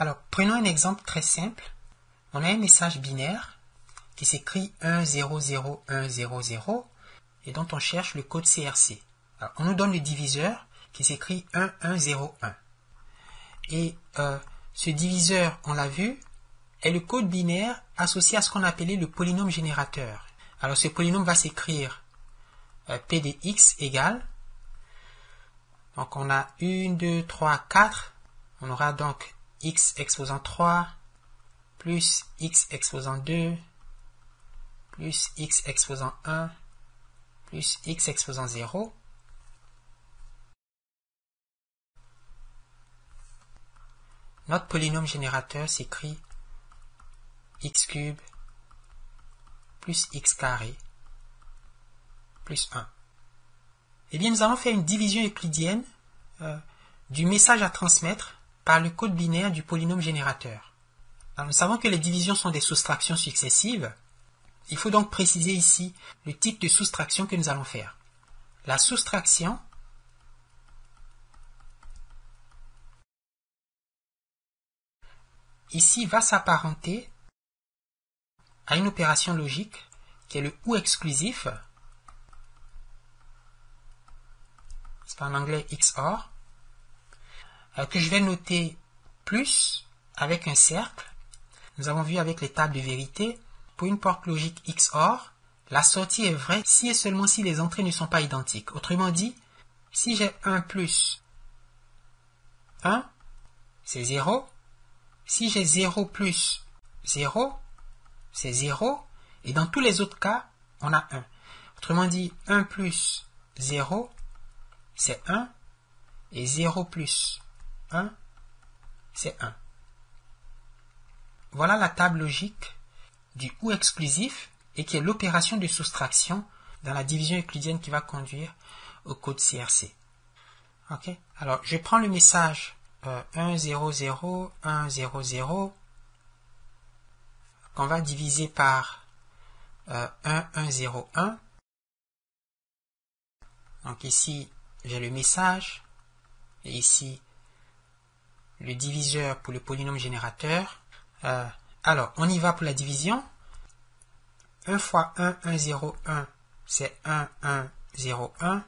Alors, prenons un exemple très simple. On a un message binaire qui s'écrit 100100 et dont on cherche le code CRC. Alors, on nous donne le diviseur qui s'écrit 1101. Et ce diviseur, on l'a vu, est le code binaire associé à ce qu'on appelait le polynôme générateur. Alors, ce polynôme va s'écrire P de x égale, donc on a 1, 2, 3, 4, on aura donc x exposant 3, plus x exposant 2, plus x exposant 1, plus x exposant 0. Notre polynôme générateur s'écrit x cube plus x carré plus 1. Eh bien, nous allons faire une division euclidienne du message à transmettre par le code binaire du polynôme générateur. Alors, nous savons que les divisions sont des soustractions successives. Il faut donc préciser ici le type de soustraction que nous allons faire. La soustraction ici va s'apparenter à une opération logique qui est le OU exclusif, c'est en anglais XOR, que je vais noter plus avec un cercle. Nous avons vu avec les tables de vérité, pour une porte logique XOR, la sortie est vraie si et seulement si les entrées ne sont pas identiques. Autrement dit, si j'ai 1 plus 1, c'est 0. Si j'ai 0 plus 0, c'est 0. Et dans tous les autres cas, on a 1. Autrement dit, 1 plus 0, c'est 1. Et 0 plus 1, c'est 1. Voilà la table logique du OU exclusif et qui est l'opération de soustraction dans la division euclidienne qui va conduire au code CRC. Ok? Alors, je prends le message 1, 0, 0, 1, 0, 0 qu'on va diviser par 1, 1, 0, 1. Donc ici, j'ai le message et ici, le diviseur pour le polynôme générateur. Alors, on y va pour la division. 1 fois 1, 1, 0, 1, c'est 1, 1, 0, 1.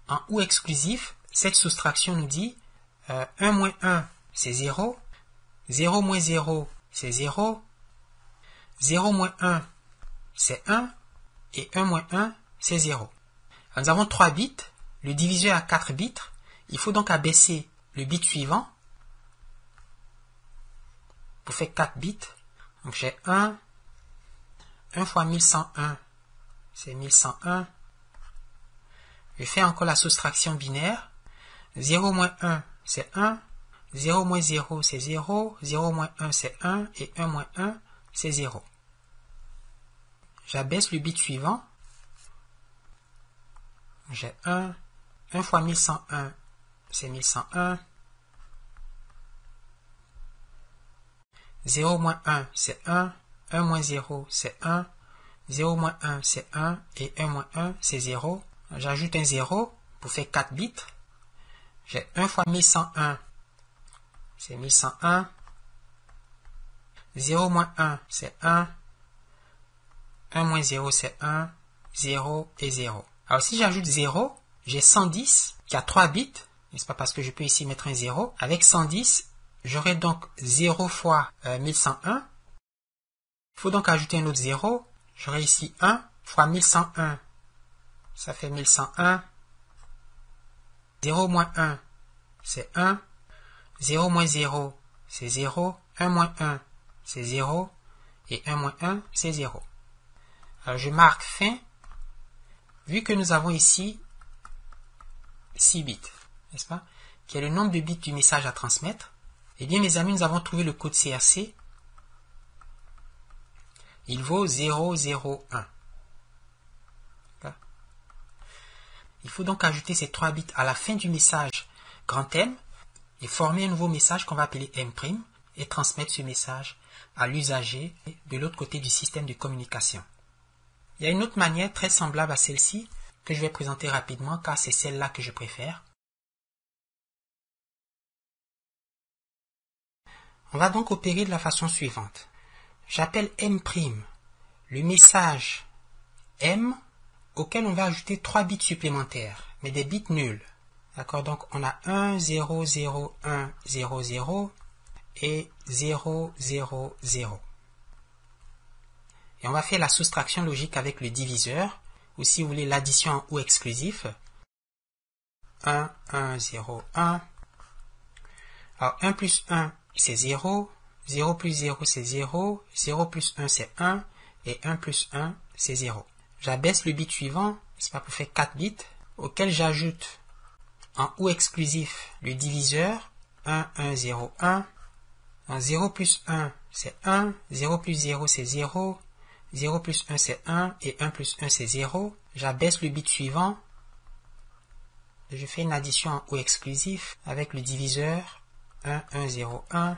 En OU exclusif, cette soustraction nous dit 1 moins 1, c'est 0. 0 moins 0, c'est 0. 0 moins 1, c'est 1. Et 1 moins 1, c'est 0. Alors, nous avons 3 bits. Le diviseur a 4 bits. Il faut donc abaisser le bit suivant pour faire 4 bits. Donc j'ai 1. 1 fois 1101, c'est 1101. Je fais encore la soustraction binaire. 0 moins 1, c'est 1. 0 moins 0, c'est 0. 0 moins 1, c'est 1. Et 1 moins 1, c'est 0. J'abaisse le bit suivant. J'ai 1. 1 fois 1101, c'est 1101. 0 moins 1, c'est 1. 1 moins 0, c'est 1. 0 moins 1, c'est 1. Et 1 moins 1, c'est 0. J'ajoute un 0 pour faire 4 bits. J'ai 1 fois 1101, c'est 1101. 0 moins 1, c'est 1. 1 moins 0, c'est 1. 0 et 0. Alors si j'ajoute 0, j'ai 110 qui a 3 bits. N'est-ce pas, parce que je peux ici mettre un 0. Avec 110, j'aurai donc 0 fois 1101. Il faut donc ajouter un autre 0. J'aurai ici 1 fois 1101. Ça fait 1101. 0 moins 1, c'est 1. 0 moins 0, c'est 0. 1 moins 1, c'est 0. Et 1 moins 1, c'est 0. Alors je marque fin. Vu que nous avons ici 6 bits, n'est-ce pas, qui est le nombre de bits du message à transmettre, eh bien mes amis, nous avons trouvé le code CRC. Il vaut 001. Il faut donc ajouter ces 3 bits à la fin du message grand M et former un nouveau message qu'on va appeler M' et transmettre ce message à l'usager de l'autre côté du système de communication. Il y a une autre manière très semblable à celle-ci que je vais présenter rapidement car c'est celle-là que je préfère. On va donc opérer de la façon suivante. J'appelle M', le message M auquel on va ajouter 3 bits supplémentaires, mais des bits nuls. D'accord, donc on a 1, 0, 0, 1, 0, 0 et 0, 0, 0. Et on va faire la soustraction logique avec le diviseur, ou si vous voulez l'addition en ou exclusif. 1, 1, 0, 1. Alors 1 plus 1, c'est 0. 0 plus 0, c'est 0. 0 plus 1, c'est 1. Et 1 plus 1, c'est 0. J'abaisse le bit suivant, c'est pas pour faire 4 bits, auquel j'ajoute en ou exclusif le diviseur 1, 1, 0, 1. En 0 plus 1, c'est 1. 0 plus 0, c'est 0. 0 plus 1, c'est 1. Et 1 plus 1, c'est 0. J'abaisse le bit suivant. Je fais une addition en ou exclusif avec le diviseur 1, 1, 0, 1.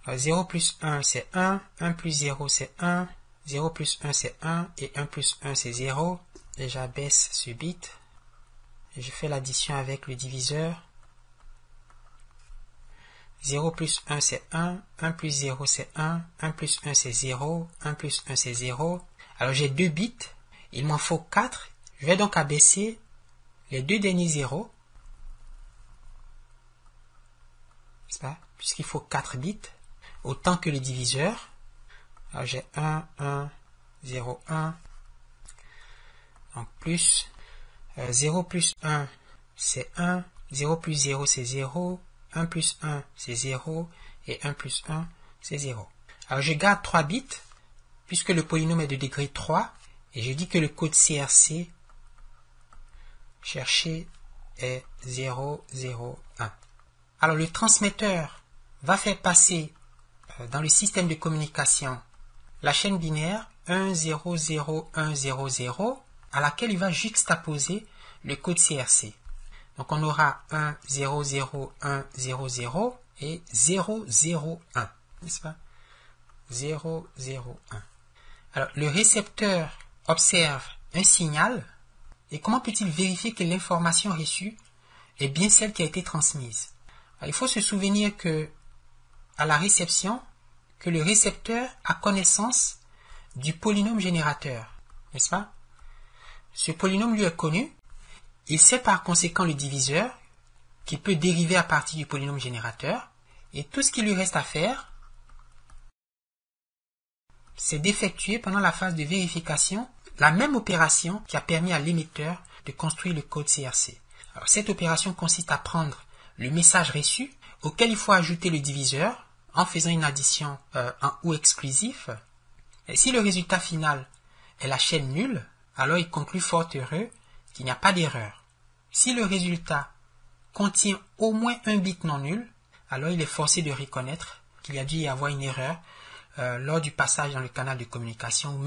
0 plus 1, c'est 1. 1 plus 0, c'est 1. 0 plus 1, c'est 1. Et 1 plus 1, c'est 0. Et j'abaisse ce bit. Et je fais l'addition avec le diviseur. 0 plus 1, c'est 1. 1 plus 0, c'est 1. 1 plus 1, c'est 0. 1 plus 1, c'est 0. Alors j'ai 2 bits. Il m'en faut 4. Je vais donc abaisser les 2 derniers zéros. N'est-ce pas? Puisqu'il faut 4 bits. Autant que le diviseur. Alors j'ai 1, 1, 0, 1. Donc plus 0 plus 1, c'est 1. 0 plus 0, c'est 0. 1 plus 1, c'est 0. Et 1 plus 1, c'est 0. Alors je garde 3 bits, puisque le polynôme est de degré 3. Et je dis que le code CRC cherché est 0, 0, 1. Alors le transmetteur va faire passer dans le système de communication la chaîne binaire 1, 0, 0, 1, 0, 0, à laquelle il va juxtaposer le code CRC. Donc on aura 1, 0, 0, 1, 0, 0 et 0, 0, 1. N'est-ce pas? 0, 0, 1. Alors le récepteur observe un signal et comment peut-il vérifier que l'information reçue est bien celle qui a été transmise? Alors, il faut se souvenir que à la réception, que le récepteur a connaissance du polynôme générateur, n'est-ce pas? Ce polynôme lui est connu, il sait par conséquent le diviseur, qu'il peut dériver à partir du polynôme générateur, et tout ce qu'il lui reste à faire, c'est d'effectuer pendant la phase de vérification la même opération qui a permis à l'émetteur de construire le code CRC. Alors, cette opération consiste à prendre le message reçu, auquel il faut ajouter le diviseur, en faisant une addition en ou exclusif. Et si le résultat final est la chaîne nulle, alors il conclut fort heureux qu'il n'y a pas d'erreur. Si le résultat contient au moins un bit non nul, alors il est forcé de reconnaître qu'il y a dû y avoir une erreur lors du passage dans le canal de communication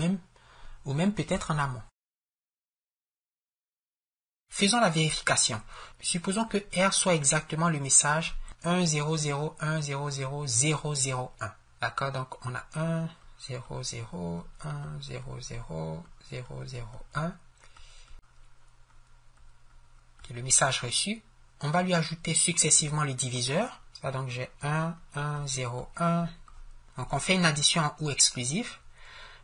ou même peut-être en amont. Faisons la vérification. Supposons que R soit exactement le message 1, 0, 0, 1, 0, 0, 0, 0, 1. D'accord? Donc on a 1, 0, 0, 1, 0, 0, 0, 0, 1. Le message reçu. On va lui ajouter successivement les diviseurs. Donc j'ai 1, 1, 0, 1. Donc on fait une addition en ou exclusif.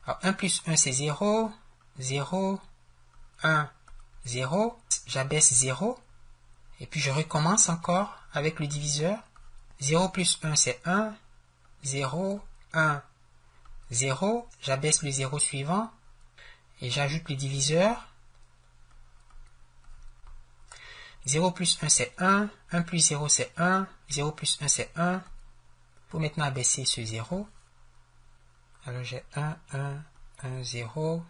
Alors 1 plus 1 c'est 0, 0, 1, 0. J'abaisse 0. Et puis je recommence encore avec le diviseur. 0 plus 1 c'est 1, 0, 1, 0. J'abaisse le 0 suivant. Et j'ajoute le diviseur. 0 plus 1 c'est 1, 1 plus 0 c'est 1, 0 plus 1 c'est 1. Il faut maintenant abaisser ce 0. Alors j'ai 1, 1, 1, 0,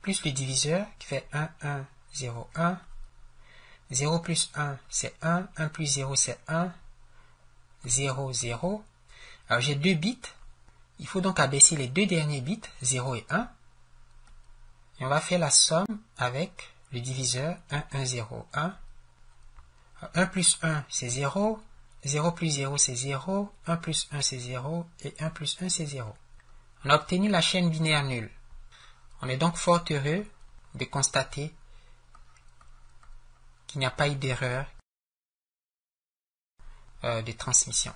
plus le diviseur qui fait 1, 1, 0, 1. 0 plus 1 c'est 1, 1 plus 0 c'est 1, 0, 0. Alors j'ai 2 bits, il faut donc abaisser les 2 derniers bits, 0 et 1. Et on va faire la somme avec le diviseur 1, 1, 0, 1. 1 plus 1 c'est 0, 0 plus 0 c'est 0, 1 plus 1 c'est 0 et 1 plus 1 c'est 0. On a obtenu la chaîne binaire nulle. On est donc fort heureux de constater qu'il n'y a pas eu d'erreur de transmission.